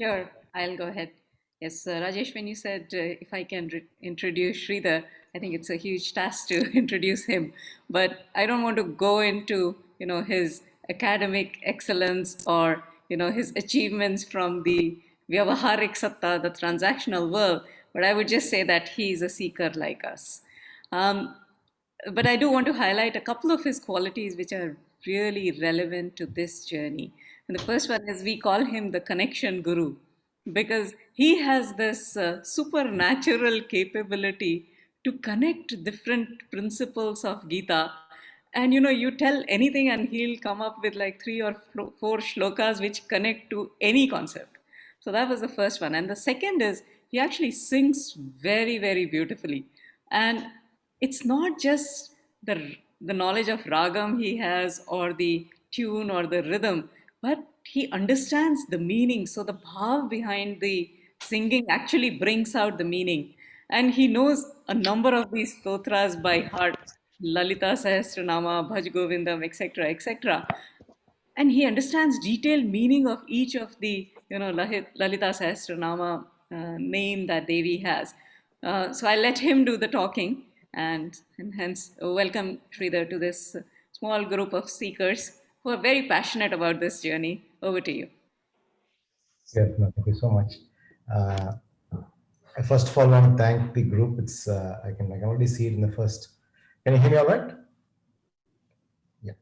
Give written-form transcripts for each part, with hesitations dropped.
Sure, I'll go ahead. Yes, Rajesh, when you said if I can introduce Sridhar, I think it's a huge task to introduce him. But I don't want to go into, his academic excellence or, his achievements from the Vyavaharik Satta, the transactional world. But I would just say that he's a seeker like us. Um, but I do want to highlight a couple of his qualities which are really relevant to this journey. And the first one is we call him the connection guru because he has this supernatural capability to connect different principles of Gita. And you tell anything, and he'll come up with like three or four shlokas which connect to any concept. So that was the first one. And the second is he actually sings very, very beautifully. And it's not just the knowledge of ragam he has or the tune or the rhythm, but he understands the meaning. So the bhav behind the singing actually brings out the meaning. And he knows a number of these stotras by heart. Lalita Sahasranama, Bhaj Govindam, etc., etc. And he understands detailed meaning of each of the Lalita Sahasranama name that Devi has. So I let him do the talking, and hence welcome Sridhar to this small group of seekers who are very passionate about this journey. Over to you. Yeah, no, thank you so much. Uh, I first of all want to thank the group. It's I can already see it in the first. Can you hear me all right? Yeah,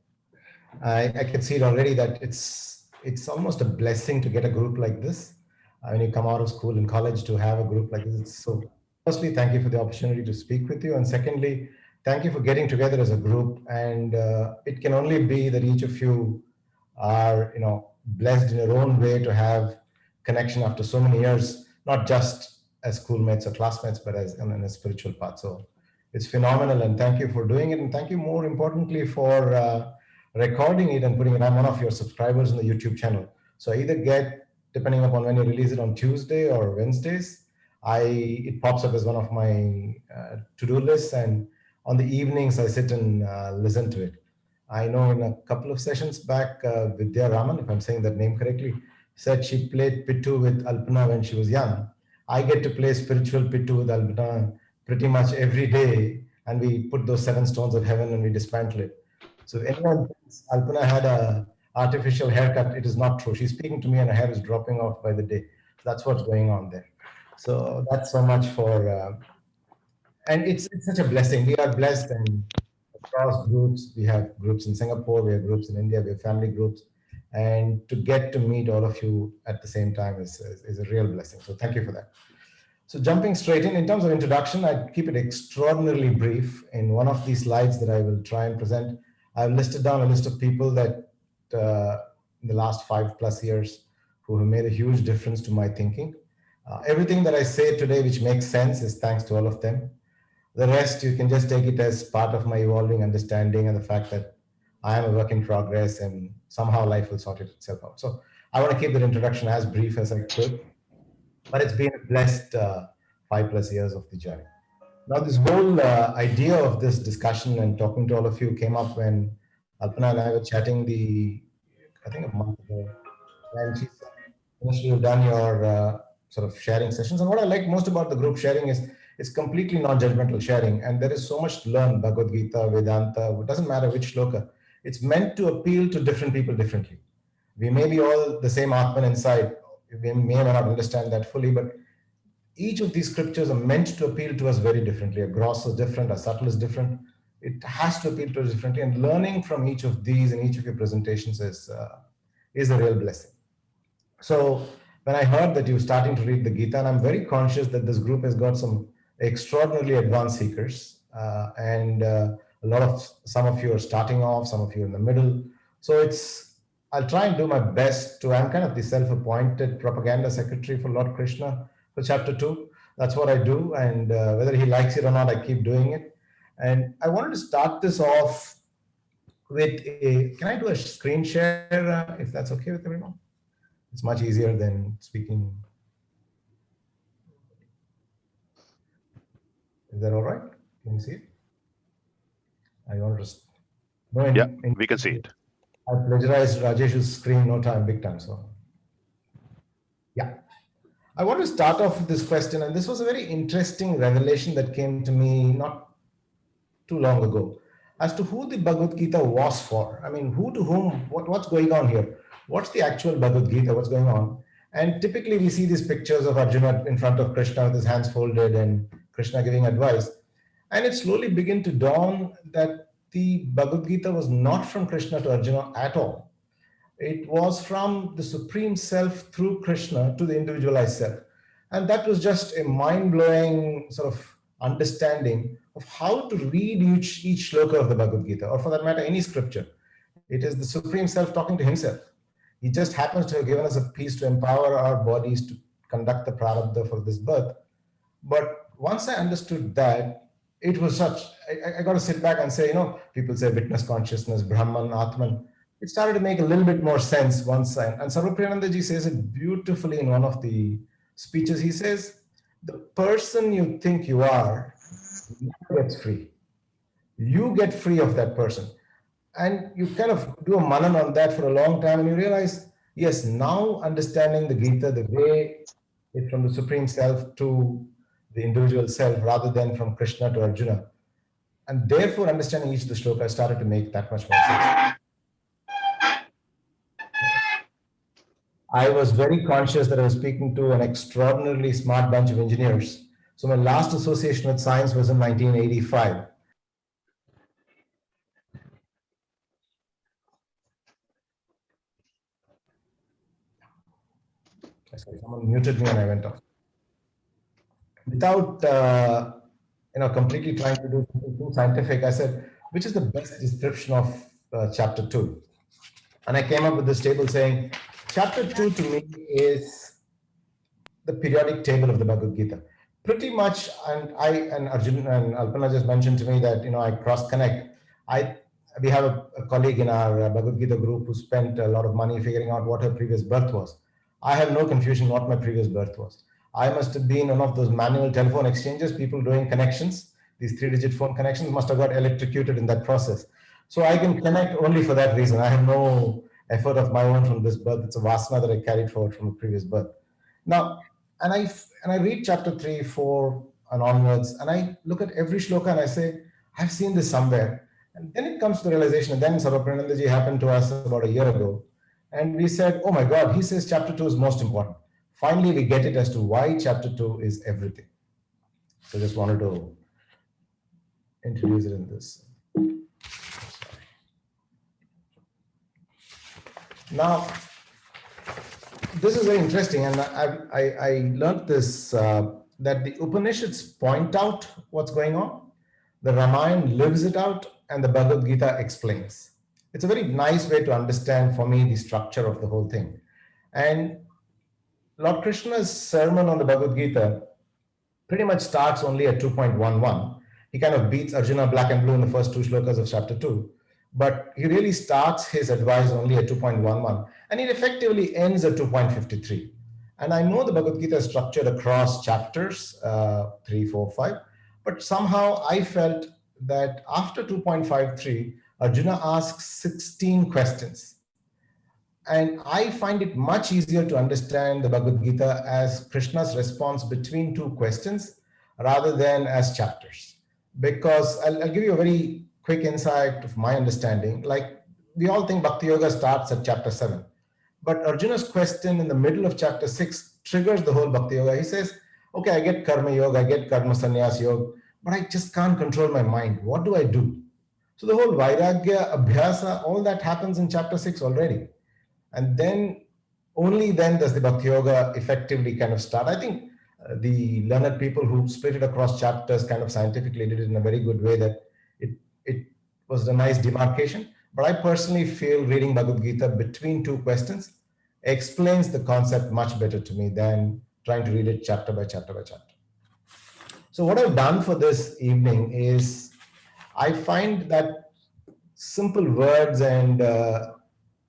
I can see it already that it's almost a blessing to get a group like this. When you come out of school and college to have a group like this, it's so. Firstly, thank you for the opportunity to speak with you, and secondly, thank you for getting together as a group. And it can only be that each of you are blessed in your own way to have connection after so many years, not just as schoolmates or classmates, but as in a spiritual path. So it's phenomenal, and thank you for doing it, and thank you more importantly for recording it and putting it. I'm one of your subscribers on the YouTube channel, so I either get, depending upon when you release it, on Tuesday or Wednesdays, I it pops up as one of my to-do lists, and on the evenings I sit and listen to it. I know in a couple of sessions back, Vidya Raman, if I'm saying that name correctly, said she played Pittu with Alpana when she was young. I get to play spiritual Pittu with Alpana pretty much every day, and we put those seven stones of heaven and we dismantle it. So if anyone thinks Alpana had a artificial haircut, it is not true. She's speaking to me and her hair is dropping off by the day. So that's what's going on there. So that's so much for and it's such a blessing. We are blessed, and across groups, we have groups in Singapore, we have groups in India, we have family groups, and to get to meet all of you at the same time is a real blessing. So thank you for that. So jumping straight in terms of introduction, I keep it extraordinarily brief. In one of these slides that I will try and present, I've listed down a list of people that uh, in the last 5+ years who have made a huge difference to my thinking. Everything that I say today, which makes sense, is thanks to all of them. The rest, you can just take it as part of my evolving understanding and the fact that I am a work in progress and somehow life will sort itself out. So I want to keep that introduction as brief as I could, but it's been a blessed 5+ years of the journey. Now, this whole idea of this discussion and talking to all of you came up when Alpana and I were chatting I think a month ago, and she said, "Finish, you've done your sort of sharing sessions." And what I like most about the group sharing is it's completely non-judgmental sharing, and there is so much to learn. Bhagavad Gita, Vedanta, it doesn't matter which shloka. It's meant to appeal to different people differently. We may be all the same Atman inside. We may or may not understand that fully, but each of these scriptures are meant to appeal to us very differently. A gross is different, a subtle is different. It has to appeal to us differently, and learning from each of these in each of your presentations is a real blessing. So when I heard that you're starting to read the Gita, and I'm very conscious that this group has got some extraordinarily advanced seekers, and a lot of some of you are starting off, some of you are in the middle. So I'll try and do my best to. I'm kind of the self-appointed propaganda secretary for Lord Krishna for Chapter 2. That's what I do, and whether he likes it or not, I keep doing it. And I wanted to start this off with a. Can I do a screen share if that's okay with everyone? It's much easier than speaking. Is that all right? Can you see it? I want to. No, Yeah, we can see it. I plagiarized Rajesh's screen no time, big time. So, yeah. I want to start off with this question, and this was a very interesting revelation that came to me not too long ago as to who the Bhagavad Gita was for. I mean, who to whom, what's going on here? What's the actual Bhagavad Gita? What's going on? And typically we see these pictures of Arjuna in front of Krishna with his hands folded and Krishna giving advice. And it slowly began to dawn that the Bhagavad Gita was not from Krishna to Arjuna at all. It was from the Supreme Self through Krishna to the individualized self. And that was just a mind blowing sort of understanding of how to read each shloka of the Bhagavad Gita, or for that matter, any scripture. It is the Supreme Self talking to himself. He just happens to have given us a piece to empower our bodies to conduct the prarabdha for this birth. But once I understood that, it was such, I got to sit back and say, people say witness consciousness, Brahman, Atman. It started to make a little bit more sense once and Sarvapriyanandaji says it beautifully in one of the speeches. He says, the person you think you are never gets free. You get free of that person. And you kind of do a manan on that for a long time and you realize, yes, now understanding the Gita, the way it's from the Supreme Self to the individual self rather than from Krishna to Arjuna. And therefore understanding each of the shlokas started to make that much more sense. I was very conscious that I was speaking to an extraordinarily smart bunch of engineers. So my last association with science was in 1985. Someone muted me and I went off. Without completely trying to do something too scientific, I said, which is the best description of chapter 2? And I came up with this table saying, chapter 2 to me is the periodic table of the Bhagavad Gita. Pretty much, and Arjun and Alpana just mentioned to me that, I cross-connect. We have a colleague in our Bhagavad Gita group who spent a lot of money figuring out what her previous birth was. I have no confusion what my previous birth was. I must have been one of those manual telephone exchanges, people doing connections. These 3-digit phone connections must have got electrocuted in that process. So I can connect only for that reason. I have no effort of my own from this birth. It's a vasana that I carried forward from a previous birth. Now, and I read chapter 3, 4 and onwards, and I look at every shloka and I say, I've seen this somewhere. And then it comes to the realization, and then Sarvapriyanandaji happened to us about a year ago. And we said, oh my God, he says chapter 2 is most important. Finally, we get it as to why chapter 2 is everything. So just wanted to introduce it in this. Now, this is very interesting, and I learned this, that the Upanishads point out what's going on, the Ramayana lives it out, and the Bhagavad Gita explains. It's a very nice way to understand, for me, the structure of the whole thing. And Lord Krishna's sermon on the Bhagavad Gita pretty much starts only at 2.11. He kind of beats Arjuna black and blue in the first 2 shlokas of chapter 2. But he really starts his advice only at 2.11, and it effectively ends at 2.53. And I know the Bhagavad Gita is structured across chapters, 3, 4, 5, but somehow I felt that after 2.53, Arjuna asks 16 questions. And I find it much easier to understand the Bhagavad Gita as Krishna's response between 2 questions rather than as chapters. Because I'll give you a very quick insight of my understanding. Like, we all think Bhakti Yoga starts at chapter 7. But Arjuna's question in the middle of chapter 6 triggers the whole Bhakti Yoga. He says, okay, I get Karma Yoga, I get Karma Sannyas Yoga, but I just can't control my mind. What do I do? So the whole Vairagya, Abhyasa, all that happens in chapter 6 already. And then, only then does the Bhakti Yoga effectively kind of start. I think the learned people who split it across chapters kind of scientifically did it in a very good way, that it was a nice demarcation. But I personally feel reading Bhagavad Gita between 2 questions explains the concept much better to me than trying to read it chapter by chapter by chapter. So what I've done for this evening is I find that simple words and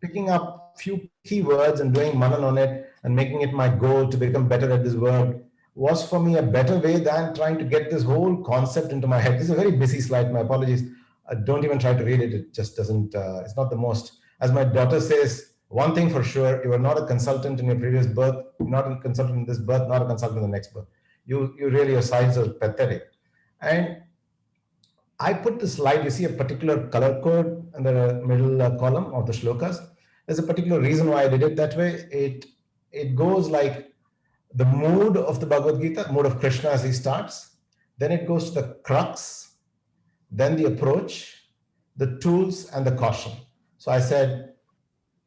picking up few key words and doing manan on it and making it my goal to become better at this word was for me a better way than trying to get this whole concept into my head. This is a very busy slide. My apologies. Don't even try to read it. It just doesn't, it's not the most, as my daughter says, one thing for sure, you are not a consultant in your previous birth, not a consultant in this birth, not a consultant in the next birth. You really, your sides are pathetic. And I put the slide, you see a particular color code in the middle column of the shlokas. There's a particular reason why I did it that way. It goes like the mood of the Bhagavad Gita, mood of Krishna as he starts. Then it goes to the crux, then the approach, the tools, and the caution. So I said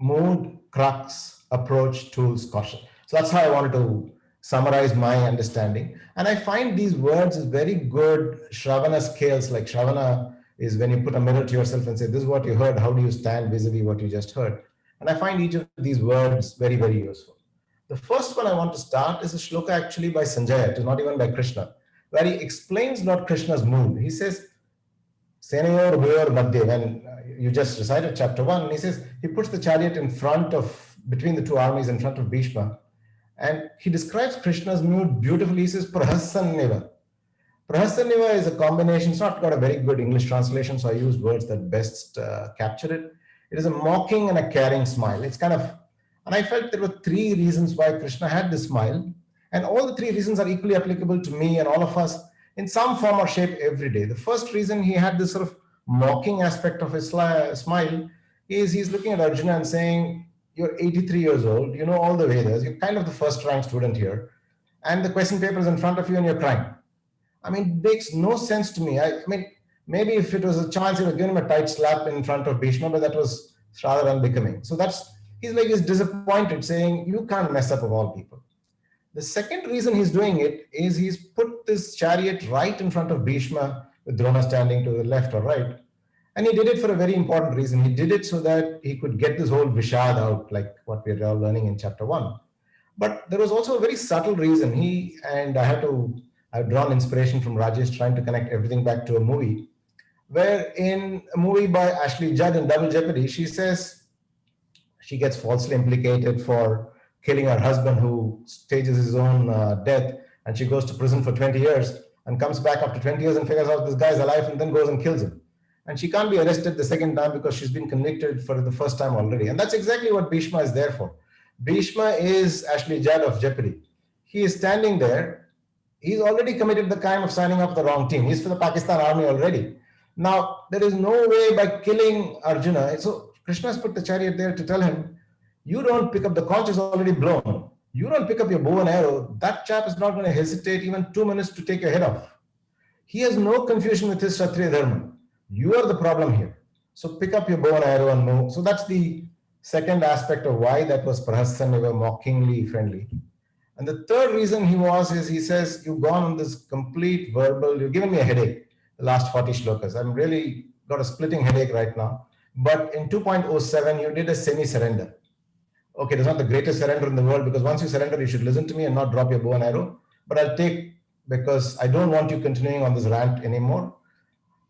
mood, crux, approach, tools, caution. So that's how I wanted to summarize my understanding. And I find these words is very good Shravana scales. Like Shravana is when you put a mirror to yourself and say, this is what you heard. How do you stand vis-a-vis what you just heard? And I find each of these words very, very useful. The first one I want to start is a shloka actually by Sanjaya. It is not even by Krishna, where he explains Lord Krishna's mood. He says, Senayor Bhuyor Madhya, when you just recited chapter 1, he says, he puts the chariot in front of, between the two armies in front of Bhishma. And he describes Krishna's mood beautifully. He says, Prahasanneva. Prahasanneva is a combination. It's not got a very good English translation, so I use words that best capture it. It is a mocking and a caring smile. It's kind of, and I felt there were three reasons why Krishna had this smile. And all the three reasons are equally applicable to me and all of us in some form or shape every day. The first reason he had this sort of mocking aspect of his smile is he's looking at Arjuna and saying, you're 83 years old, you know all the Vedas, you're kind of the first rank student here, and the question paper is in front of you and you're crying. I mean, it makes no sense to me. I mean, maybe if it was a chance, he would give him a tight slap in front of Bhishma, but that was rather unbecoming. So he's disappointed, saying, you can't mess up of all people. The second reason he's doing it is he's put this chariot right in front of Bhishma with Drona standing to the left or right. And he did it for a very important reason. He did it so that he could get this whole Vishad out, like what we're all learning in chapter 1. But there was also a very subtle reason. I've drawn inspiration from Rajesh trying to connect everything back to a movie, where in a movie by Ashley Judd in Double Jeopardy, she says she gets falsely implicated for killing her husband who stages his own death, and she goes to prison for 20 years and comes back after 20 years and figures out this guy's alive and then goes and kills him. And she can't be arrested the second time because she's been convicted for the first time already. And that's exactly what Bhishma is there for. Bhishma is Ashley Judd of Jeopardy. He is standing there. He's already committed the crime of signing up the wrong team. He's for the Pakistan army already. Now, there is no way by killing Arjuna. So Krishna has put the chariot there to tell him, you don't pick up, the conch is already blown. You don't pick up your bow and arrow. That chap is not going to hesitate even 2 minutes to take your head off. He has no confusion with his Kshatriya dharma. You are the problem here. So pick up your bow and arrow and move. So that's the second aspect of why that was Prahasanneva, mockingly friendly. And the third reason is he says, you've gone on this complete verbal, you've given me a headache, the last 40 shlokas. I'm really got a splitting headache right now. But in 2.07, you did a semi-surrender. Okay, it's not the greatest surrender in the world, because once you surrender, you should listen to me and not drop your bow and arrow. But I'll take, because I don't want you continuing on this rant anymore.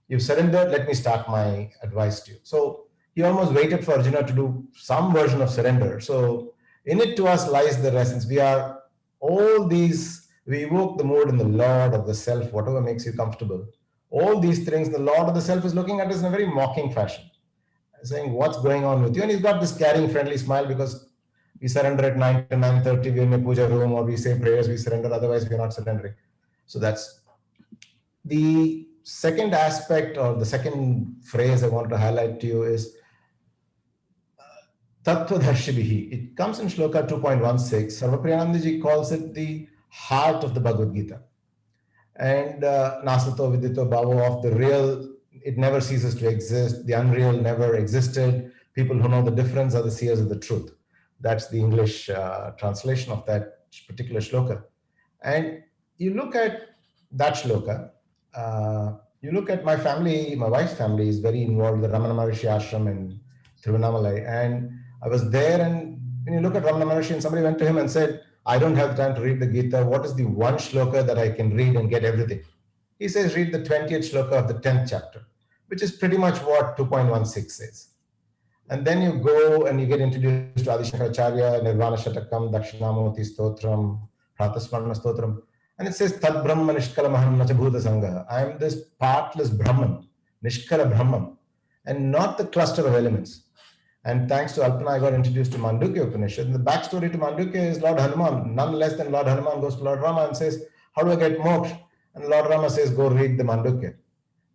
You've surrendered, let me start my advice to you. So he almost waited for Arjuna to do some version of surrender. So in it to us lies the essence. We evoke the mood in the Lord of the self, whatever makes you comfortable. All these things, the Lord of the self is looking at us in a very mocking fashion, saying, what's going on with you? And he's got this caring, friendly smile, because we surrender at 9 to 9:30, we're in a puja room, or we say prayers, we surrender, otherwise we're not surrendering. So that's the second aspect, or the second phrase I want to highlight to you is Tattvadharshibihi. It comes in Shloka 2.16. Sarvapriyanandaji calls it the heart of the Bhagavad Gita. And Nasato Vidito Bhavo, of the real, it never ceases to exist. The unreal never existed. People who know the difference are the seers of the truth. That's the English translation of that particular shloka. And you look at that shloka, you look at my family, my wife's family is very involved in the Ramana Maharishi ashram in Tiruvannamalai. And I was there, and when you look at Ramana Maharishi, and somebody went to him and said, I don't have time to read the Gita. What is the one shloka that I can read and get everything? He says, read the 20th shloka of the 10th chapter, which is pretty much what 2.16 says. And then you go and you get introduced to Adi Shankaracharya, Nirvana Shatakam, Dakshinamurti Stotram, Pratasmarana Stotram. And it says, Tad Brahma Nishkala Maham Nacha Bhuta Sangha. I am this partless Brahman, Nishkala Brahman, and not the cluster of elements. And thanks to Alpana, I got introduced to Mandukya Upanishad. And the backstory to Mandukya is Lord Hanuman. None less than Lord Hanuman goes to Lord Rama and says, how do I get moksha? And Lord Rama says, go read the Mandukya.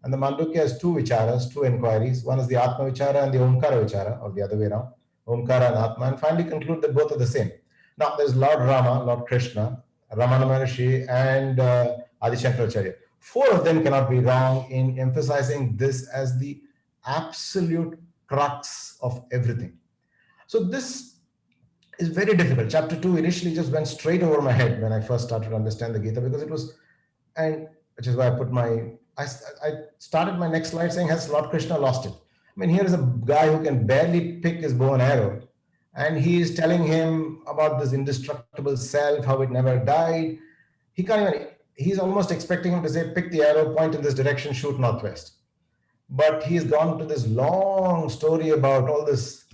And the Mandukya has two vicharas, two inquiries. One is the Atma Vichara and the Omkara Vichara, or the other way around, Omkara and Atma, and finally conclude that both are the same. Now, there's Lord Rama, Lord Krishna, Ramana Maharshi, and Adi Shankaracharya. Four of them cannot be wrong in emphasizing this as the absolute crux of everything. So this is very difficult. Chapter 2 initially just went straight over my head when I first started to understand the Gita, because it was, and which is why I put I started my next slide saying, has Lord Krishna lost it? I mean, here is a guy who can barely pick his bow and arrow, and he is telling him about this indestructible self, how it never died. He can't even, he's almost expecting him to say, pick the arrow, point in this direction, shoot northwest. But he's gone to this long story about all this.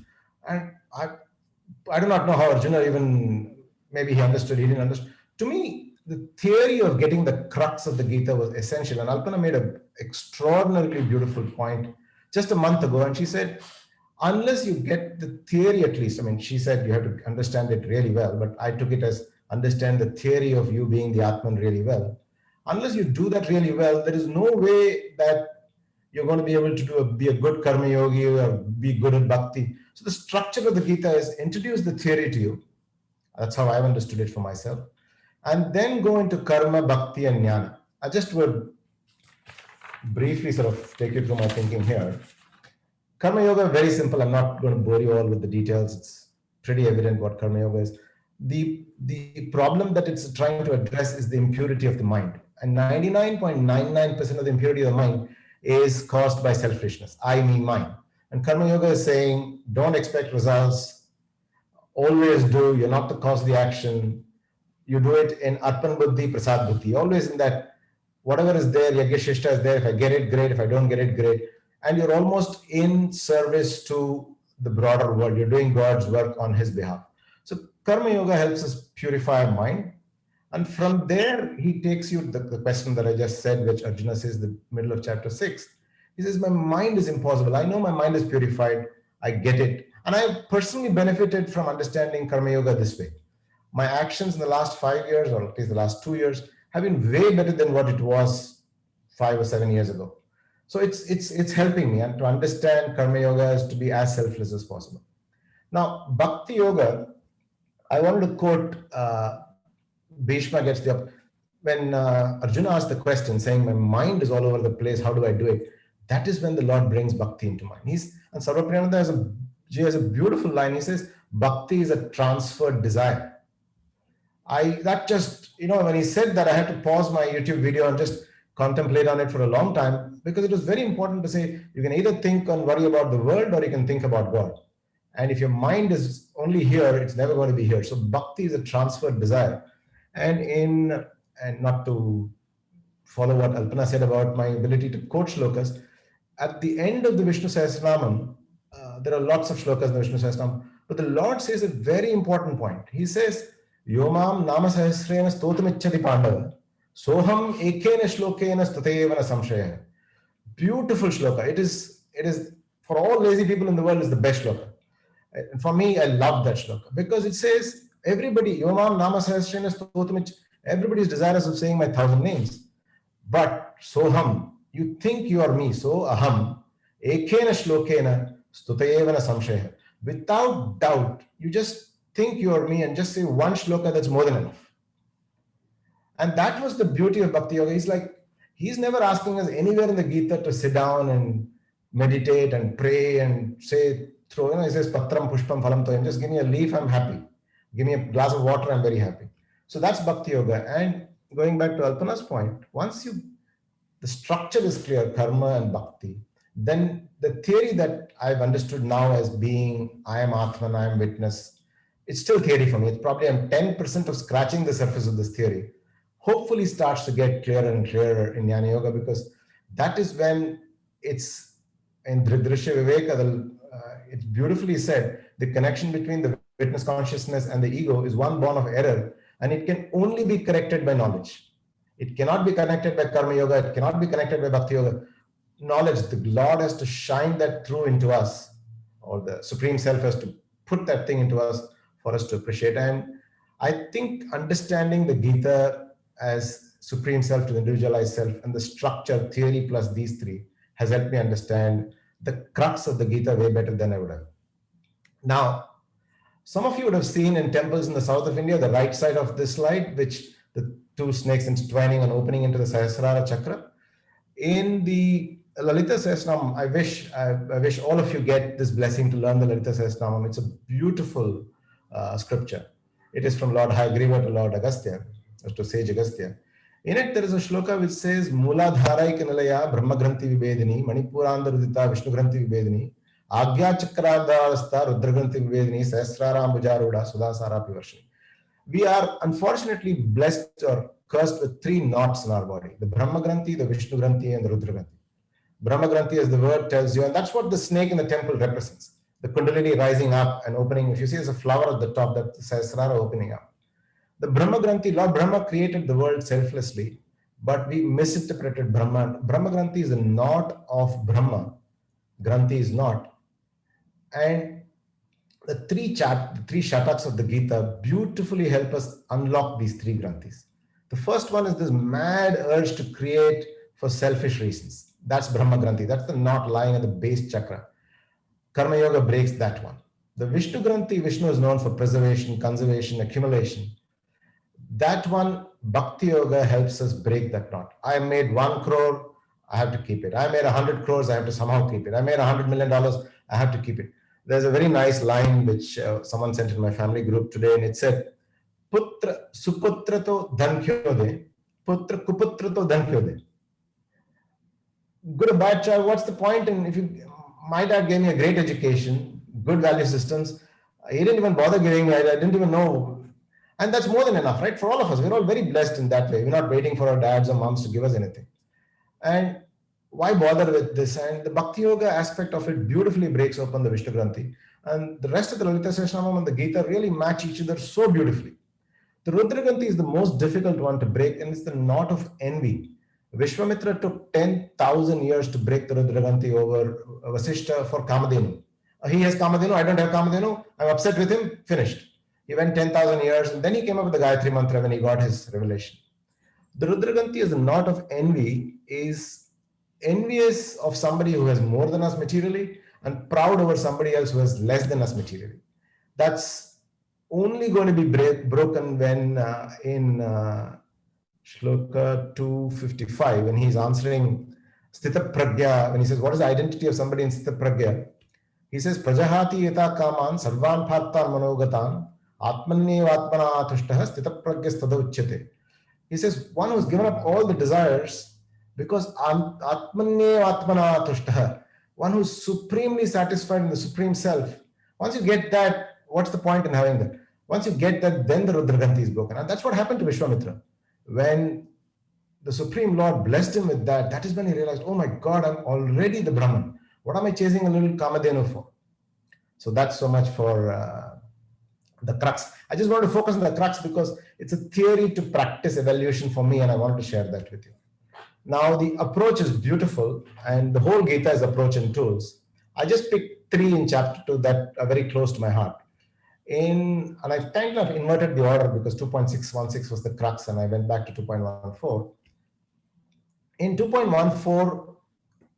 And I do not know how Arjuna even, maybe he understood, he didn't understand. To me, the theory of getting the crux of the Gita was essential. And Alpana made an extraordinarily beautiful point just a month ago. And she said, unless you get the theory at least, I mean, she said you have to understand it really well, but I took it as understand the theory of you being the Atman really well. Unless you do that really well, there is no way that you're going to be able to be a good karma yogi or be good at bhakti. So the structure of the Gita is introduce the theory to you. That's how I've understood it for myself. And then go into karma, bhakti, and jnana. I just would briefly sort of take you through my thinking here. Karma yoga, very simple. I'm not going to bore you all with the details. It's pretty evident what karma yoga is. The problem that it's trying to address is the impurity of the mind. And 99.99% of the impurity of the mind is caused by selfishness, I, me, mine. And karma yoga is saying, don't expect results, always do, you're not the cause of the action. You do it in Arpan Buddhi, Prasad Buddhi, always in that whatever is there, Yagya is there. If I get it, great. If I don't get it, great. And you're almost in service to the broader world. You're doing God's work on his behalf. So karma yoga helps us purify our mind. And from there, he takes you the question that I just said, which Arjuna says the middle of chapter 6. He says, my mind is impossible. I know my mind is purified. I get it. And I personally benefited from understanding karma yoga this way. My actions in the last 5 years, or at least the last 2 years, have been way better than what it was 5 or 7 years ago. So it's helping me, and to understand karma yoga is to be as selfless as possible. Now, bhakti yoga, I wanted to quote Bhishma gets when Arjuna asked the question saying, my mind is all over the place, how do I do it? That is when the Lord brings bhakti into mind. And Sarvapriyananda has a beautiful line. He says, bhakti is a transferred desire. When he said that, I had to pause my YouTube video and just contemplate on it for a long time, because it was very important to say, you can either think and worry about the world, or you can think about God. And if your mind is only here, it's never going to be here. So bhakti is a transferred desire. And not to follow what Alpana said about my ability to quote shlokas, at the end of the Vishnu Sahasranamam, there are lots of shlokas in the Vishnu Sahasranamam, but the Lord says a very important point. He says, Yomam nama sahasrena stotamicchati pandava, soham ekena shlokena statevana samshaya. Beautiful shloka. It is for all lazy people in the world, is the best shloka. And for me, I love that shloka because it says, everybody, Yomam nama sahasrena stotamicchati, everybody is desirous of saying my 1,000 names. But soham, you think you are me, so aham, ekena shlokena stutayevana samshaya. Without doubt, you just think you are me and just say one shloka, that's more than enough. And that was the beauty of Bhakti Yoga. He's never asking us anywhere in the Gita to sit down and meditate and pray and he says, Patram Pushpam Phalam Toyam, just give me a leaf, I'm happy. Give me a glass of water, I'm very happy. So that's Bhakti Yoga. And going back to Alpana's point, once the structure is clear, karma and bhakti, then the theory that I've understood now as being, I am Atman, I am witness, it's still theory for me. It's probably I'm 10% of scratching the surface of this theory. Hopefully starts to get clearer and clearer in Jnana Yoga, because that is when it's in Dridrishya Viveka, it's beautifully said, the connection between the witness consciousness and the ego is one born of error, and it can only be corrected by knowledge. It cannot be connected by karma yoga. It cannot be connected by bhakti yoga. Knowledge, the Lord has to shine that through into us. or the Supreme Self has to put that thing into us for us to appreciate. And I think understanding the Gita as Supreme Self to the individualized self and the structure, theory plus these three has helped me understand the crux of the Gita way better than I would have. Now, some of you would have seen in temples in the south of India, the right side of this slide, which the two snakes intertwining and opening into the Sahasrara chakra. In the Lalita Sahasranam, I wish all of you get this blessing to learn the Lalita Sahasranam. It's a beautiful scripture. It is from Lord Hayagriva to Lord Agastya, to Sage Agastya. In it, there is a shloka which says, Mula Dharai Kanalaya Brahma Granthi Vibedini, Manipurandharudita Vishnu Granthi Vibedini, Agya Chakradasta Rudragranthi Vibedini, Sahasrara Ambujaruda Sudasara Pivarshini. We are unfortunately blessed or cursed with three knots in our body: the Brahma Granthi, the Vishnu Granthi, and the Rudra Granthi. Brahma Granthi, as the word tells you, and that's what the snake in the temple represents. The Kundalini rising up and opening. If you see there's a flower at the top, that's the Sahasrara opening up. The Brahma Granthi, Lord Brahma created the world selflessly, but we misinterpreted Brahma. Brahma Granthi is a knot of Brahma. Granthi is not. And the three shataks of the Gita beautifully help us unlock these three Granthis. The first one is this mad urge to create for selfish reasons. That's Brahma Granthi. That's the knot lying at the base chakra. Karma Yoga breaks that one. The Vishnu Granthi, Vishnu is known for preservation, conservation, accumulation. That one, Bhakti Yoga helps us break that knot. I made 1 crore, I have to keep it. I made 100 crores, I have to somehow keep it. I made $100 million, I have to keep it. There's a very nice line which someone sent in my family group today, and it said, Putra suputra to dhan kyo de, putra kuputra to dhan kyo de. Good or bad child, what's the point? And if you, my dad gave me a great education, good value systems. He didn't even bother giving me, I didn't even know. And that's more than enough, right? For all of us, we're all very blessed in that way. We're not waiting for our dads or moms to give us anything. And why bother with this? And the Bhakti Yoga aspect of it beautifully breaks open the Vishnu Granthi. And the rest of the Lalita Sahasranam and the Gita really match each other so beautifully. The Rudra Granthi is the most difficult one to break, and it's the knot of envy. Vishwamitra took 10,000 years to break the Rudra Granthi over Vasishta for Kamadhenu. He has Kamadhenu, I don't have Kamadhenu, I'm upset with him, finished. He went 10,000 years, and then he came up with the Gayatri Mantra when he got his revelation. The Rudra Granthi as a knot of envy is envious of somebody who has more than us materially and proud over somebody else who has less than us materially. That's only going to be broken when in Shloka 255, when he's answering Sthita Pragya, when he says, what is the identity of somebody in Sthita Pragya? He says, Prajahati yata kaman sarvan bhartan manogatan atmanyevatmana atushtaha Sthita Pragya stada uchyate. He says, one who's given up all the desires because atmanyevatmana atushtaha, one who's supremely satisfied in the Supreme Self. Once you get that, what's the point in having that? Once you get that, then the Rudra Granthi is broken. And that's what happened to Vishwamitra. When the Supreme Lord blessed him with that, that is when he realized, oh my God, I'm already the Brahman. What am I chasing a little Kamadhenu for? So that's so much for the crux. I just want to focus on the crux because it's a theory to practice evaluation for me, and I wanted to share that with you. Now, the approach is beautiful, and the whole Gita is approach and tools. I just picked 3 in chapter 2 that are very close to my heart. And I've kind of inverted the order because 2.616 was the crux, and I went back to 2.14. In 2.14,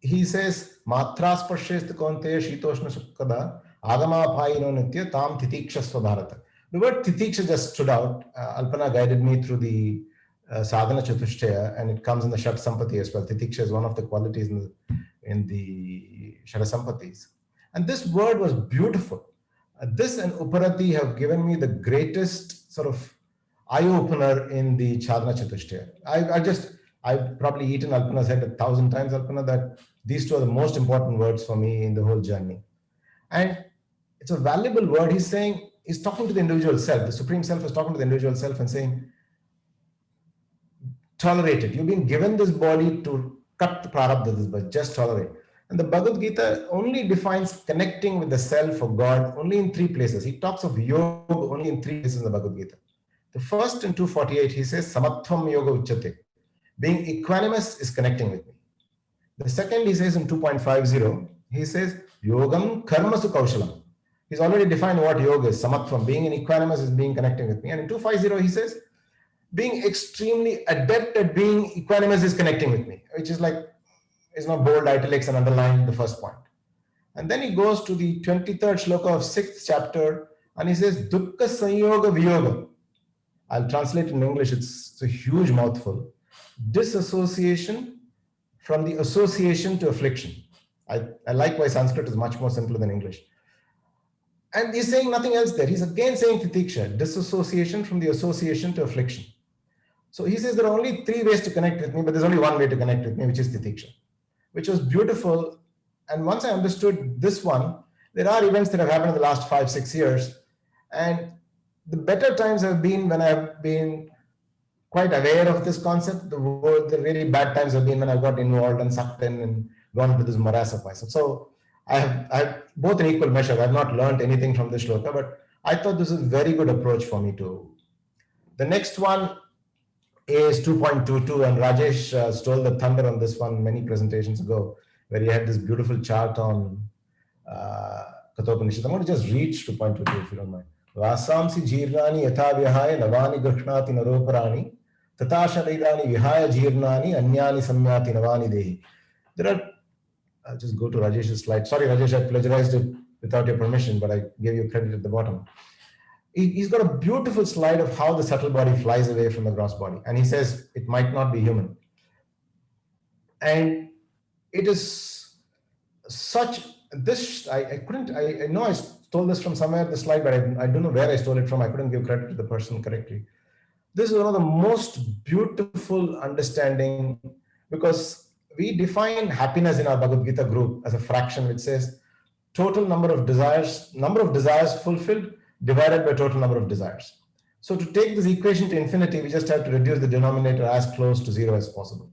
he says, Matra sparshest konteya shitoshna sukkada agama bhayino nitya tam titiksha svabharata. The word titiksha just stood out. Alpana guided me through the sadhana chatushtaya, and it comes in the Shat Sampati as well. Titiksha is one of the qualities in the Shat Sampatis. And this word was beautiful. This and Uparati have given me the greatest sort of eye-opener in the Sadhana Chatushtaya. I've probably eaten Alpana's head 1,000 times, Alpana, that these two are the most important words for me in the whole journey. And it's a valuable word. He's talking to the individual self. The Supreme Self is talking to the individual self and saying, tolerate it. You've been given this body to cut the prarabdha, this body, just tolerate. And the Bhagavad Gita only defines connecting with the self or God only in 3 places. He talks of yoga only in 3 places in the Bhagavad Gita. The first in 248, he says, Samatvam yoga uchyate. Being equanimous is connecting with me. The second, he says in 2.50, he says, Yogam karmasu kaushalam. He's already defined what yoga is. Samatvam, being in equanimous is being connecting with me. And in 250, he says, being extremely adept at being equanimous is connecting with me, which is like, is not bold, italics, and underline the first point. And then he goes to the 23rd shloka of 6th chapter, and he says, Dukkha Sanyoga Viyoga. I'll translate in English, it's a huge mouthful. Disassociation from the association to affliction. I like why Sanskrit is much more simpler than English. And he's saying nothing else there. He's again saying titiksha, disassociation from the association to affliction. So he says there are only 3 ways to connect with me, but there's only one way to connect with me, which is titiksha, which was beautiful. And once I understood this one, there are events that have happened in the last 5-6 years. And the better times have been when I've been quite aware of this concept. The really bad times have been when I got involved and sucked in and gone into this morass of myself. So I have both in equal measure. I've not learned anything from this shloka, but I thought this is a very good approach for me to. The next one is 2.22, and Rajesh stole the thunder on this one many presentations ago, where he had this beautiful chart on Kathopanishad. I'm going to just read 2.22 if you don't mind. Vasamsi jirnani yatha vihaya navani grhnati naroparani tata sharaidani vihaya jirnani anyani samyati navani dehi. There are, I'll just go to Rajesh's slide. Sorry, Rajesh, I plagiarized it without your permission, but I gave you credit at the bottom. He's got a beautiful slide of how the subtle body flies away from the gross body. And he says it might not be human. And it is such, this, I know I stole this from somewhere, the slide, but I don't know where I stole it from. I couldn't give credit to the person correctly. This is one of the most beautiful understanding, because we define happiness in our Bhagavad Gita group as a fraction which says total number of desires fulfilled divided by total number of desires. So to take this equation to infinity, we just have to reduce the denominator as close to 0 as possible.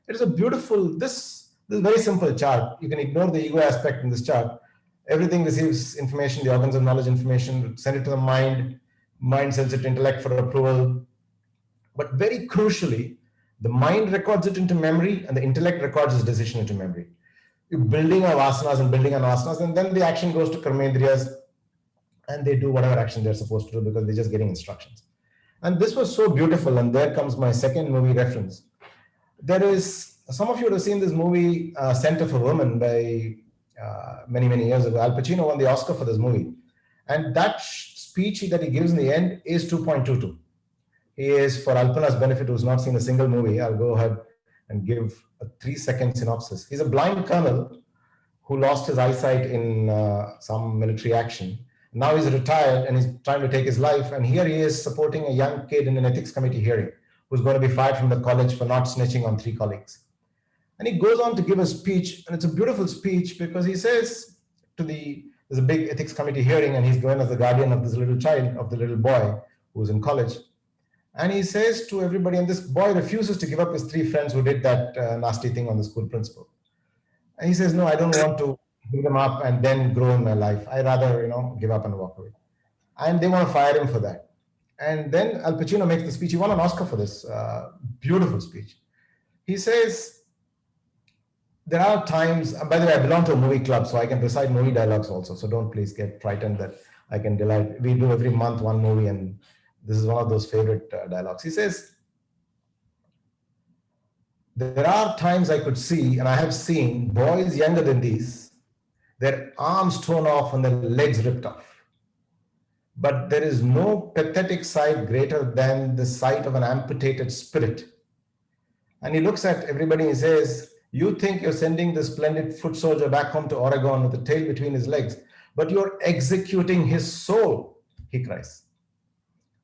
It is a beautiful, this is a very simple chart. You can ignore the ego aspect in this chart. Everything receives information, the organs of knowledge information, send it to the mind sends it to intellect for approval. But very crucially, the mind records it into memory and the intellect records its decision into memory. You're building on vasanas, and then the action goes to karmendriyas, and they do whatever action they're supposed to do because they're just getting instructions. And this was so beautiful, and there comes my second movie reference. There is, some of you have seen this movie, Center for Women, by many years ago. Al Pacino won the Oscar for this movie. And that speech that he gives in the end is 2.22. He is, for Alpana's benefit, who's not seen a single movie, I'll go ahead and give a 3-second synopsis. He's a blind colonel who lost his eyesight in some military action. Now he's retired and he's trying to take his life. And here he is supporting a young kid in an ethics committee hearing who's going to be fired from the college for not snitching on 3 colleagues. And he goes on to give a speech, and it's a beautiful speech because he says to there's a big ethics committee hearing, and he's going as the guardian of this little child, of the little boy who's in college. And he says to everybody, and this boy refuses to give up his 3 friends who did that nasty thing on the school principal. And he says, no, I don't want to give them up and then grow in my life. I rather, give up and walk away. And they want to fire him for that. And then Al Pacino makes the speech. He won an Oscar for this beautiful speech. He says, there are times, by the way, I belong to a movie club, so I can recite movie dialogues also. So don't please get frightened that I can delight. We do every month one movie, and this is one of those favorite dialogues. He says, there are times I could see, and I have seen, boys younger than these, their arms torn off and their legs ripped off. But there is no pathetic sight greater than the sight of an amputated spirit. And he looks at everybody and he says, you think you're sending the splendid foot soldier back home to Oregon with the tail between his legs, but you're executing his soul, he cries.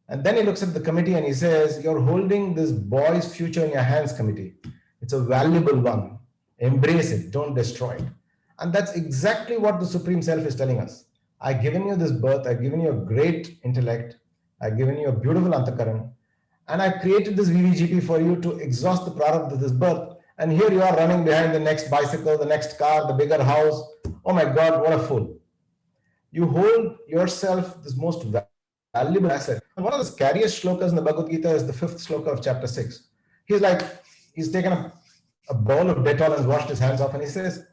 And then he looks at the committee and he says, you're holding this boy's future in your hands, committee. It's a valuable one. Embrace it, don't destroy it. And that's exactly what the Supreme Self is telling us. I've given you this birth, I've given you a great intellect, I've given you a beautiful antakaran, and I've created this VVGP for you to exhaust the product of this birth. And here you are running behind the next bicycle, the next car, the bigger house. Oh my God, what a fool. You hold yourself this most valuable asset. And one of the scariest shlokas in the Bhagavad Gita is the 5th shloka of chapter 6. He's taken a bowl of Dettol and washed his hands off, and he says,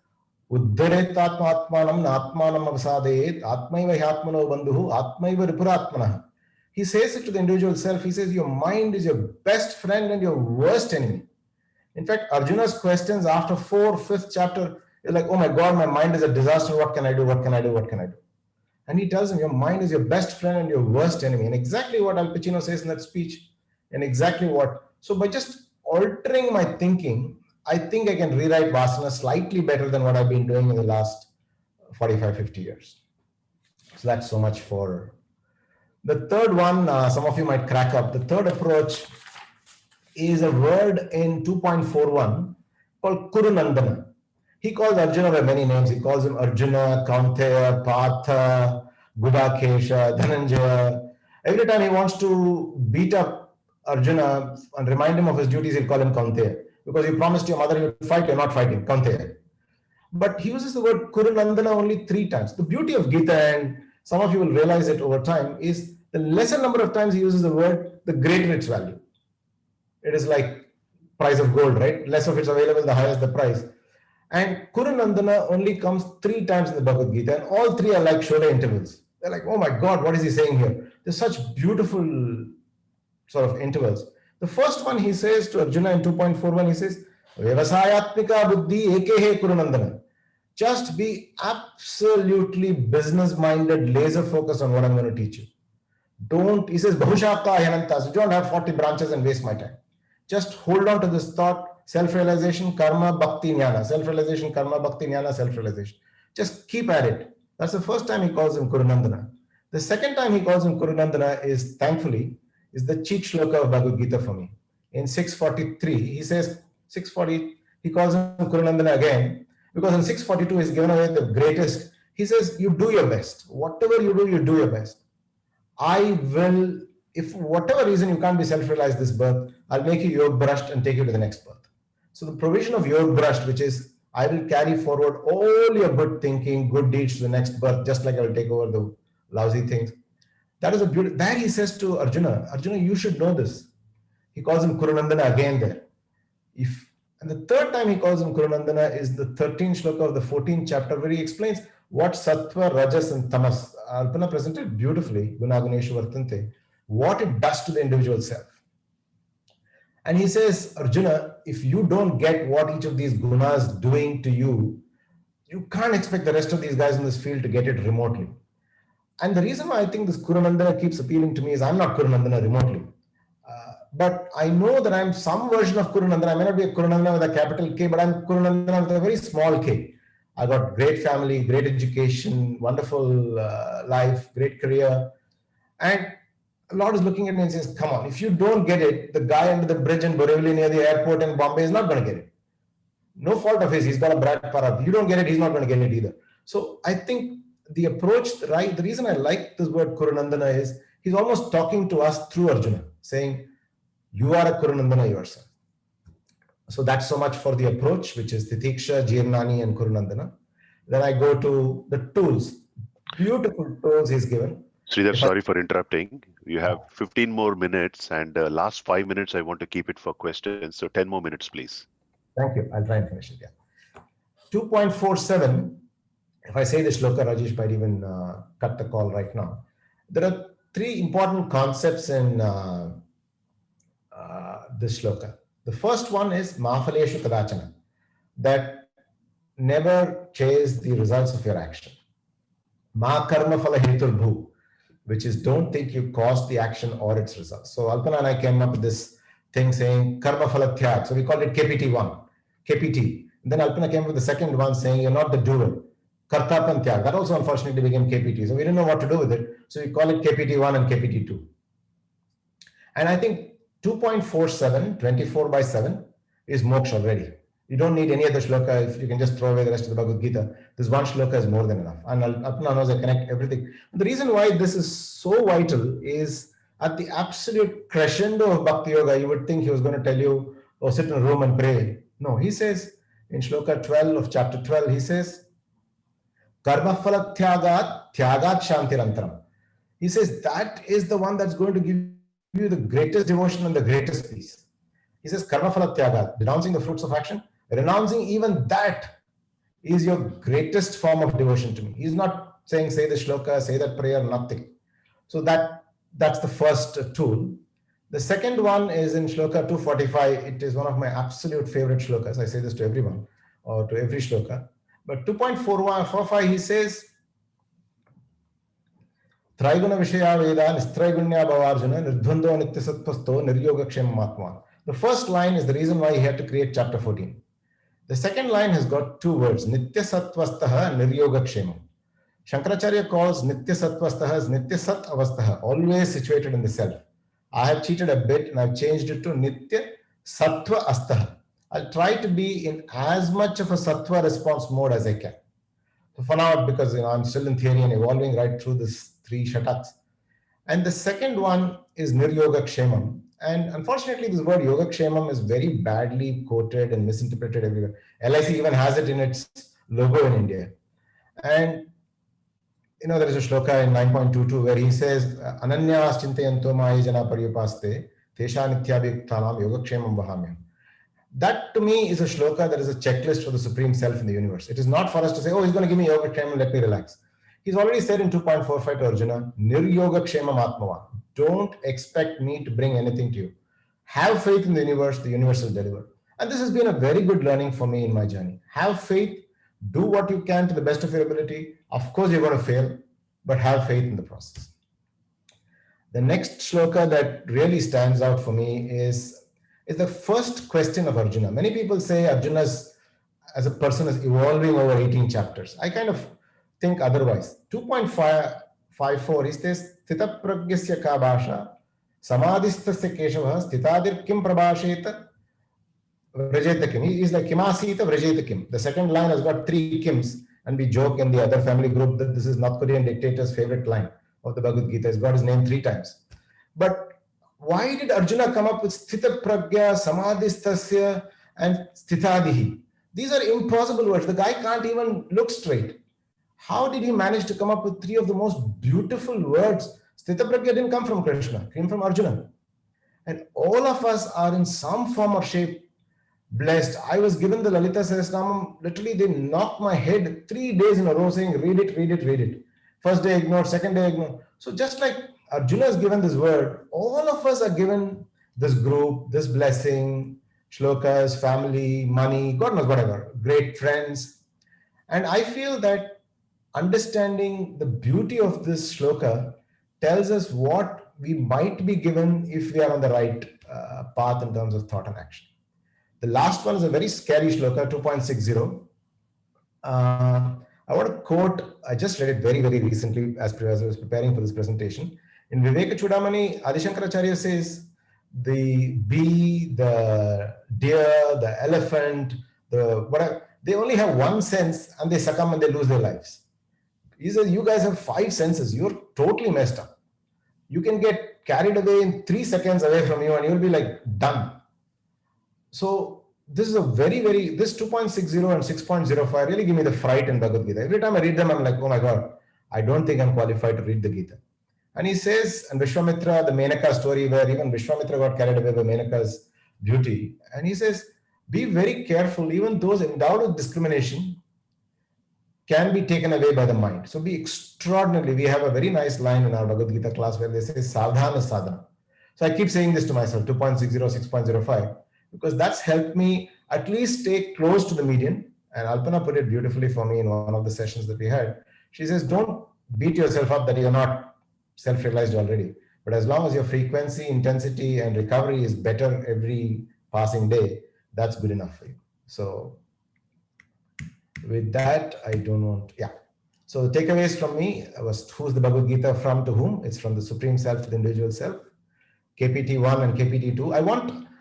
Uddharet atmanam natmanam avasadayet atmaiva hyatmano bandhuhu atmaiva ripuratmanah. He says it to the individual self. He says your mind is your best friend and your worst enemy. In fact, Arjuna's questions after 4th, 5th chapter is like, oh my God, my mind is a disaster. What can I do? What can I do? What can I do? And he tells him, your mind is your best friend and your worst enemy. And exactly what Al Pacino says in that speech, and exactly what. So by just altering my thinking, I think I can rewrite Vasana slightly better than what I've been doing in the last 45, 50 years. So that's so much for the third one. Some of you might crack up. The third approach is a word in 2.41 called Kurunandana. He calls Arjuna by many names. He calls him Arjuna, Kaunteya, Partha, Gudakesha, Dhananjaya. Every time he wants to beat up Arjuna and remind him of his duties, he'll call him Kaunteya. Because you promised your mother you would fight, you're not fighting, Kaunteya. But he uses the word Kurunandana only 3 times. The beauty of Gita, and some of you will realize it over time, is the lesser number of times he uses the word, the greater its value. It is like price of gold, right? Less of it's available, the higher is the price. And Kurunandana only comes 3 times in the Bhagavad Gita, and all 3 are like Shoda intervals. They're like, oh my God, what is he saying here? There's such beautiful sort of intervals. The first one he says to Arjuna in 2.41, he says, Vyavasayatmika buddhi ekehe Kurunandana. Just be absolutely business-minded, laser-focused on what I'm going to teach you. Don't, he says, Bahushapta Ayananta, so don't have 40 branches and waste my time. Just hold on to this thought, self-realization, karma, bhakti, jnana. Self-realization, karma, bhakti, jnana, self-realization. Just keep at it. That's the first time he calls him Kurunandana. The second time he calls him Kurunandana is, thankfully, is the cheat shloka of Bhagavad Gita for me. In 643, he says, 640, he calls him Kurunandana again, because in 642 he's given away the greatest. He says, you do your best. Whatever you do your best. I will, if for whatever reason you can't be self-realized this birth, I'll make you yoga brushed and take you to the next birth. So the provision of yoga brushed, which is I will carry forward all your good thinking, good deeds to the next birth, just like I will take over the lousy things. That is a beautiful, that he says to Arjuna, Arjuna, you should know this. He calls him Kurunandana again there. And the third time he calls him Kurunandana is the 13th shloka of the 14th chapter, where he explains what Sattva, Rajas, and Tamas, Alpana presented beautifully, Gunaguneshu Vartante, what it does to the individual self. And he says, Arjuna, if you don't get what each of these gunas doing to you, you can't expect the rest of these guys in this field to get it remotely. And the reason why I think this Kurunandana keeps appealing to me is I'm not Kurunandana remotely. But I know that I'm some version of Kurunandana. I may not be a Kurunandana with a capital K, but I'm Kurunandana with a very small K. I got great family, great education, wonderful life, great career. And Lord is looking at me and says, come on, if you don't get it, the guy under the bridge in Borivali near the airport in Bombay is not going to get it. No fault of his. He's got a Brat Parab. You don't get it, he's not going to get it either. So I think the approach, right, the reason I like this word Kurunandana is he's almost talking to us through Arjuna, saying, you are a Kurunandana yourself. So that's so much for the approach, which is Titiksha, Jirnani, and Kurunandana. Then I go to the tools. Beautiful tools he's given. Sridhar, sorry for interrupting. You have 15 more minutes, and last 5 minutes I want to keep it for questions. So 10 more minutes, please. Thank you. I'll try and finish it. Yeah. 2.47. If I say this shloka, Rajesh might even cut the call right now. There are 3 important concepts in this shloka. The first one is Mahaphaleshu Kadachana, that never chase the results of your action. Ma karma phala hetur bhu, which is don't think you caused the action or its results. So Alpana and I came up with this thing saying karma phala tyag. So we called it KPT1, KPT. And then Alpana came up with the second one saying you're not the doer. Kartapan tyag. That also unfortunately became KPT. So we didn't know what to do with it. So we call it KPT1 and KPT2. And I think 2.47, 24 by 7 is moksha already. You don't need any other shloka. If you can just throw away the rest of the Bhagavad Gita, this one shloka is more than enough. And Alpana knows I connect everything. The reason why this is so vital is at the absolute crescendo of Bhakti Yoga, you would think he was going to tell you, oh, sit in a room and pray. No, he says in shloka 12 of chapter 12, he says, Karma phala tyagat shantirantaram. He says that is the one that's going to give you the greatest devotion and the greatest peace. He says karma phala tyagat, denouncing the fruits of action, renouncing even that is your greatest form of devotion to me. He's not saying, say the shloka, say that prayer, nothing. So that's the first tool. The second one is in shloka 245. It is one of my absolute favorite shlokas. I say this to everyone or to every shloka. But 2.45, he says, Traiguna Vishaya Veda, Nistraigunya Bhavarjuna, Nirdhundo Nityasatvasto, Niryogakshema Matman. The first line is the reason why he had to create chapter 14. The second line has got two words, Nityasatvastaha, Niryogakshema. Shankaracharya calls Nityasatvastaha as Nityasat Avastaha, always situated in the self. I have cheated a bit and I've changed it to Nitya Sattva Astaha. I'll try to be in as much of a Sattva response mode as I can. So for now, because I'm still in theory and evolving right through this 3 shataks. And the second one is Niryogakshemam. And unfortunately, this word Yogakshemam is very badly quoted and misinterpreted everywhere. LIC even has it in its logo in India. And there is a shloka in 9.22 where he says, Ananyas chintayanto mahijana paryupaste, tesha nityabhiktanam yogakshemam vahamyam. That to me is a shloka that is a checklist for the Supreme Self in the universe. It is not for us to say, oh, he's going to give me yogakshemam, let me relax. He's already said in 2.45 to Arjuna, Niryogakshemam atmavan. Don't expect me to bring anything to you. Have faith in the universe will deliver. And this has been a very good learning for me in my journey. Have faith, do what you can to the best of your ability. Of course, you're going to fail, but have faith in the process. The next shloka that really stands out for me is the first question of Arjuna. Many people say Arjuna as a person is evolving over 18 chapters. I kind of think otherwise. 2.54, he says, Sthita pragyasya ka bhasha, samadhistasya keshava, sthitadir kim prabhasheta, vrajeta kim. He is like kimasita vrajeta kim. The second line has got 3 kims, and we joke in the other family group that this is North Korean dictator's favorite line of the Bhagavad Gita. He's got his name 3 times. But why did Arjuna come up with Sthita Pragya, Samadhistasya, and Sthitadihi? These are impossible words. The guy can't even look straight. How did he manage to come up with 3 of the most beautiful words? Sthita Pragya didn't come from Krishna, it came from Arjuna. And all of us are in some form or shape blessed. I was given the Lalita Sahasranamam, literally they knocked my head 3 days in a row saying, read it, read it, read it. First day ignored, second day ignored. So just like Arjuna is given this word, all of us are given this group, this blessing, shlokas, family, money, God knows whatever, great friends. And I feel that understanding the beauty of this shloka tells us what we might be given if we are on the right path in terms of thought and action. The last one is a very scary shloka, 2.60. I want to quote, I just read it very, very recently as I was preparing for this presentation. In Viveka Chudamani, Adi Shankaracharya says, the bee, the deer, the elephant, the whatever, they only have 1 sense and they succumb and they lose their lives. He says, you guys have 5 senses. You're totally messed up. You can get carried away in 3 seconds away from you and you'll be like done. So this is a very, very, this 2.60 and 6.05 really give me the fright in Bhagavad Gita. Every time I read them, I'm like, oh my God, I don't think I'm qualified to read the Gita. And he says, and Vishwamitra, the Menaka story where even Vishwamitra got carried away by Menaka's beauty. And he says, be very careful, even those endowed with discrimination can be taken away by the mind. So be extraordinarily, we have a very nice line in our Bhagavad Gita class where they say, Sadhana sadhana. So I keep saying this to myself, 2.60, 6.05, because that's helped me at least stay close to the median. And Alpana put it beautifully for me in one of the sessions that we had. She says, don't beat yourself up that you're not self-realized already. But as long as your frequency, intensity, and recovery is better every passing day, that's good enough for you. So with that, I don't want, So the takeaways from me was, who's the Bhagavad Gita from to whom? It's from the Supreme Self to the individual self. KPT1 and KPT2.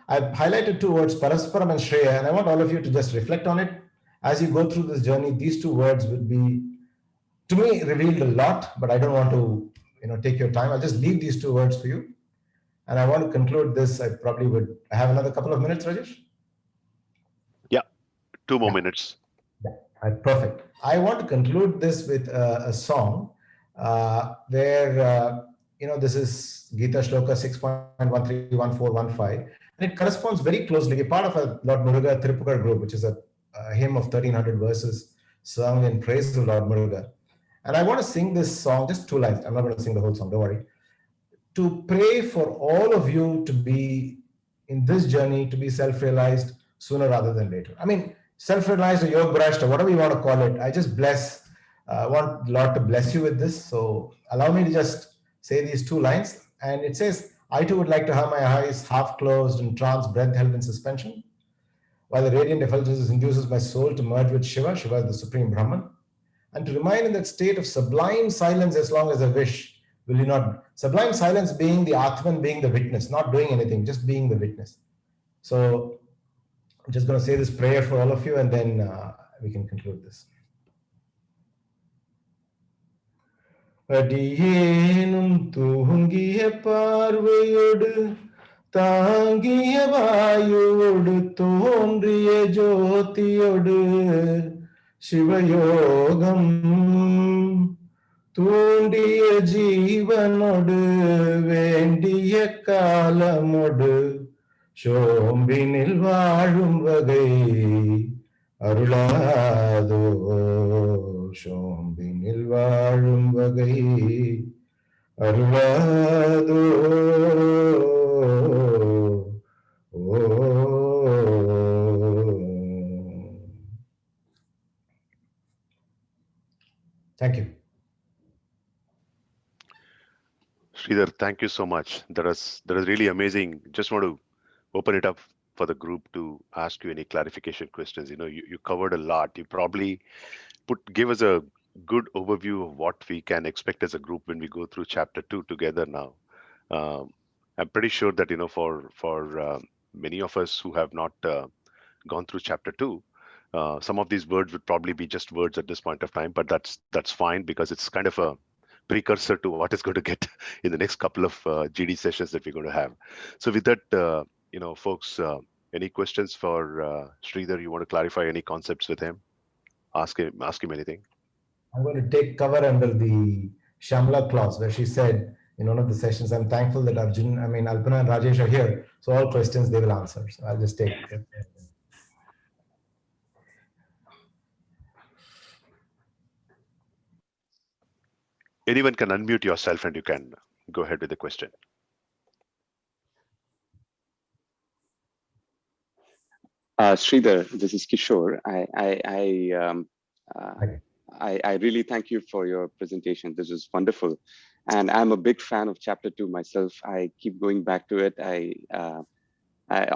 I've highlighted 2 words, Parasparam and Shreya, and I want all of you to just reflect on it. As you go through this journey, these 2 words would be, to me, revealed a lot, but I don't want to take your time. I'll just leave these 2 words for you. And I want to conclude this. I have another couple of minutes, Rajesh? Yeah, 2 more minutes. Yeah, perfect. I want to conclude this with a song where, this is Gita Shloka 6.131415. And it corresponds very closely. We're part of a Lord Muruga Tirupukar group, which is a hymn of 1300 verses sung in praise of Lord Muruga. And I want to sing this song, just 2 lines. I'm not going to sing the whole song, don't worry. To pray for all of you to be in this journey, to be self-realized sooner rather than later. I mean, self-realized or yoga brushed or whatever you want to call it. I just I want Lord to bless you with this. So allow me to just say these 2 lines. And it says, I too would like to have my eyes half closed in trance, breath held in suspension, while the radiant effulgence induces my soul to merge with Shiva. Shiva is the supreme Brahman, and to remain in that state of sublime silence as long as I wish. Will you not? Sublime silence being the Atman, being the witness, not doing anything, just being the witness. So I'm just going to say this prayer for all of you, and then we can conclude this. அடியேனும் தூங்கிய பார்வையோடு தாங்கிய வாயோடு தோன்றிய ஜோதியோடு சிவயோகம் தூண்டிய ஜீவனோடு வேண்டிய காலமோடு சோம்பினில் வாழும் வகை அருளாதோ, சோம்பினில் வாழும் வகை அருளாதோ. Thank you. Sridhar, thank you so much. That was really amazing. Just want to open it up for the group to ask you any clarification questions. You covered a lot. You probably give us a good overview of what we can expect as a group when we go through chapter 2 together now. I'm pretty sure that for many of us who have not gone through chapter 2, some of these words would probably be just words at this point of time, but that's fine, because it's kind of a precursor to what is going to get in the next couple of GD sessions that we're going to have. So with that, folks, any questions for Sridhar? You want to clarify any concepts with him? Ask him anything. I'm going to take cover under the Shamla clause where she said in one of the sessions, I'm thankful that Alpana and Rajesh are here. So all questions they will answer. So I'll just take it. Anyone can unmute yourself and you can go ahead with the question. Sridhar, this is Kishore. I really thank you for your presentation. This was wonderful. And I'm a big fan of chapter 2 myself. I keep going back to it. I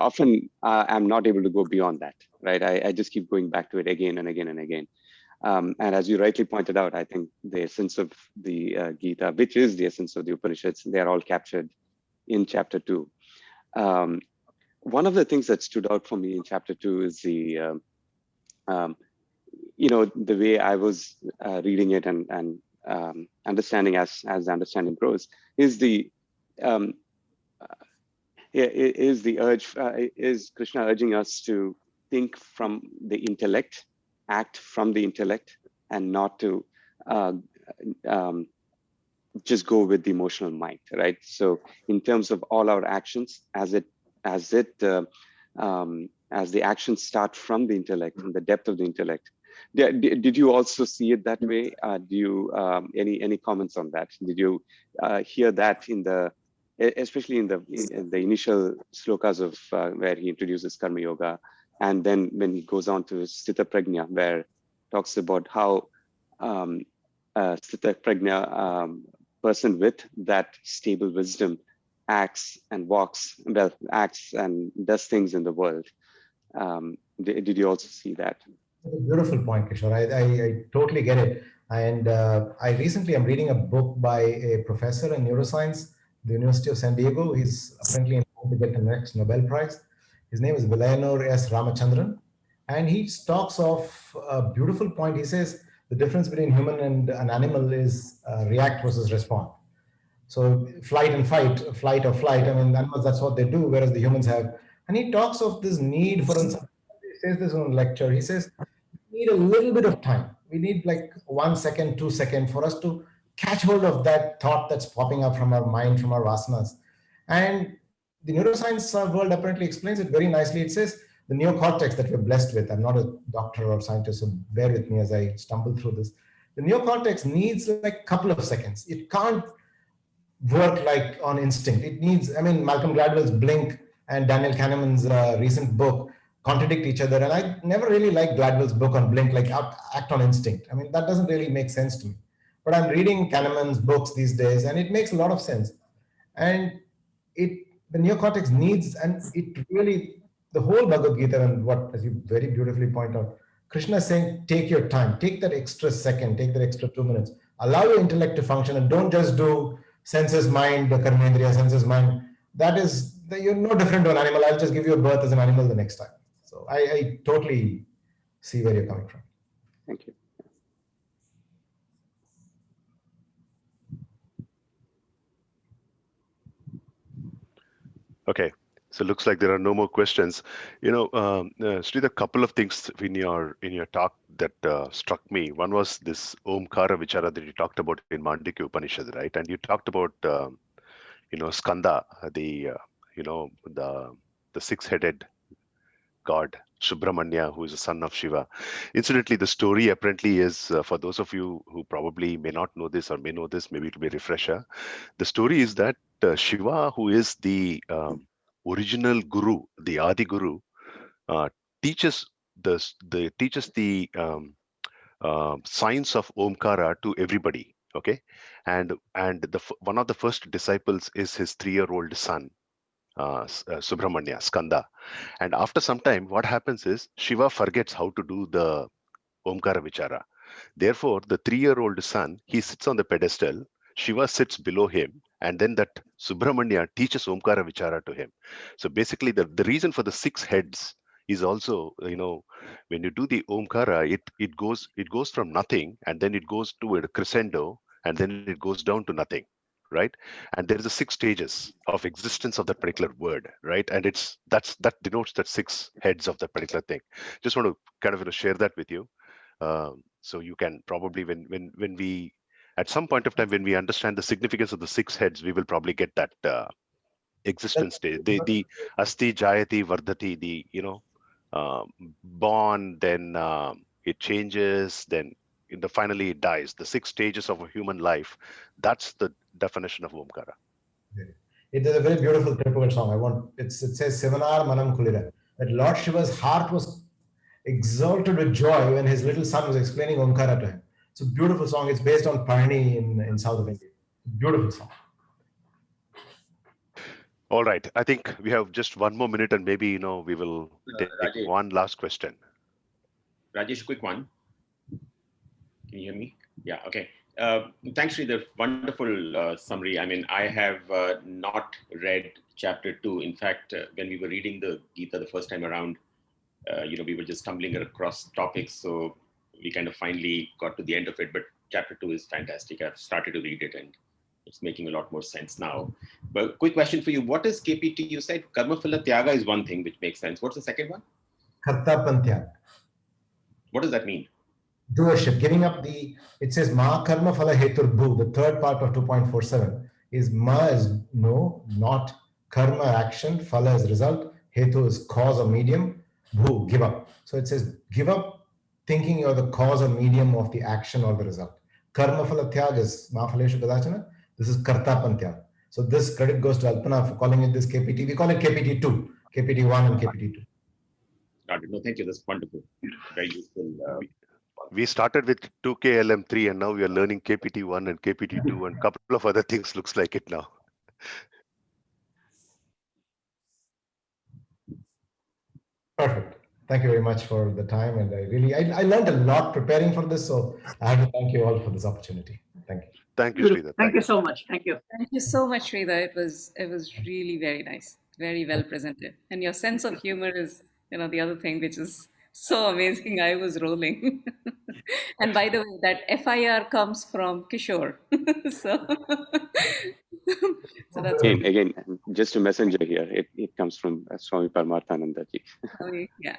often am not able to go beyond that, right? I just keep going back to it again and again and again. And as you rightly pointed out, I think the essence of the Gita, which is the essence of the Upanishads, they are all captured in chapter 2. One of the things that stood out for me in chapter 2 is the way I was reading it and understanding as the understanding grows is the urge, is Krishna urging us to think from the intellect, act from the intellect, and not to just go with the emotional mind, right? So in terms of all our actions, as the actions start from the intellect, from the depth of the intellect. Did you also see it that way? Do you any comments on that? Did you hear that especially in the initial slokas of where he introduces Karma Yoga, and then when he goes on to Sthita Prajna, where talks about how Sthita Prajna, person with that stable wisdom, acts and does things in the world. Did you also see that? Beautiful point, Kishore. I totally get it. And I recently am reading a book by a professor in neuroscience, the University of San Diego. He's apparently in to get the next Nobel Prize. His name is Vilayanur S. Ramachandran. And he talks of a beautiful point. He says the difference between human and an animal is react versus respond. So flight or flight. I mean, animals, that's what they do, whereas the humans have. And he talks of this need for, he says this in a lecture, he says, we need a little bit of time. We need like 1 second, 2 seconds for us to catch hold of that thought that's popping up from our mind, from our vasanas. And the neuroscience world apparently explains it very nicely. It says, the neocortex that we're blessed with. I'm not a doctor or scientist, so bear with me as I stumble through this. The neocortex needs like a couple of seconds. It can't work like on instinct. It needs, I mean, Malcolm Gladwell's Blink and Daniel Kahneman's recent book contradict each other. And I never really liked Gladwell's book on Blink, like act on instinct. I mean, that doesn't really make sense to me. But I'm reading Kahneman's books these days, and it makes a lot of sense. And the neocortex needs, and it really, the whole Bhagavad Gita, and what, as you very beautifully point out, Krishna is saying, take your time, take that extra second, take that extra 2 minutes, allow your intellect to function, and don't just do senses, mind, the karmendriya, senses, mind. That is, you're no different to an animal. I'll just give you a birth as an animal the next time. So I totally see where you're coming from. Thank you. Okay, so looks like there are no more questions. Sridhar, a couple of things in your talk that struck me. One was this Omkara Vichara that you talked about in Mandukya Upanishad, right? And you talked about Skanda, the six-headed god Subramanya, who is a son of Shiva. Incidentally, the story apparently is, for those of you who probably may not know this or may know this, maybe it'll be a refresher. The story is that Shiva, who is the original guru, the Adi Guru, teaches the science of Omkara to everybody. Okay, and one of the first disciples is his 3-year-old son, Subramanya, Skanda. And after some time, what happens is Shiva forgets how to do the Omkara Vichara. Therefore, the 3-year-old son, he sits on the pedestal, Shiva sits below him, and then that Subramanya teaches Omkara Vichara to him. So basically, the reason for the 6 heads is also, when you do the Omkara, it goes from nothing, and then it goes to a crescendo, and then it goes down to nothing. Right, and there is a 6 stages of existence of that particular word, right? And that denotes that 6 heads of that particular thing. Just want to kind of share that with you, so you can probably, when we at some point of time, when we understand the significance of the 6 heads, we will probably get that existence stage. The asti jayati vardhati, the born, then it changes, then finally it dies. The 6 stages of a human life. That's the definition of Omkara. It is a very beautiful Tripura song. It says Sivanar Manam Kulira. That Lord Shiva's heart was exalted with joy when his little son was explaining Omkara to him. It's a beautiful song. It's based on Parni in south of India. Beautiful song. All right. I think we have just 1 more minute, and maybe we will take one last question. Rajesh, quick one. Can you hear me? Yeah. Okay. Thanks, Sridhar. Wonderful summary. I mean, I have not read chapter 2. In fact, when we were reading the Gita the first time around, we were just stumbling across topics. So we kind of finally got to the end of it. But chapter 2 is fantastic. I've started to read it, and it's making a lot more sense now. But quick question for you. What is KPT? You said Karma Phala Tyaga is one thing, which makes sense. What's the second one? Kartapan Tyaga. What does that mean? Doership, giving up it says Ma Karma Phala Hetur Bhu, the third part of 2.47 is Ma is no, not, Karma action, Phala is result, Hetu is cause or medium, Bhu, give up. So it says give up thinking you're the cause or medium of the action or the result. Karma Phala Tyag is Ma Phaleshu Kadachana, this is Kartapan Tyag. So this credit goes to Alpana for calling it this KPT. We call it KPT 2, KPT 1 and KPT 2. Got it. No, thank you. That's wonderful. Very useful. We started with 2KLM3, and now we are learning KPT1 and KPT2 and a couple of other things. Looks like it now. Perfect. Thank you very much for the time. And I learned a lot preparing for this. So I have to thank you all for this opportunity. Thank you. Thank you, Sridhar. Thank you so much. Thank you. Thank you so much, Sridhar. It was really very nice, very well presented. And your sense of humor is, the other thing which is so amazing. I was rolling. And by the way, that FIR comes from Kishore. so that's again, just a messenger here. It comes from Swami Paramarthananda ji. Yeah.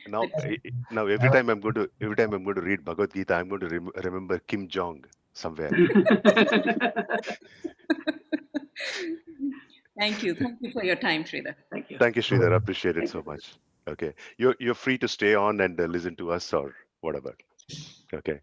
Now every time I'm going to read Bhagavad Gita, I'm going to remember Kim Jong somewhere. Thank you for your time, Sridhar. Thank you. Thank you, Sridhar. I appreciate it so much. Okay, you're free to stay on and listen to us or whatever. Okay.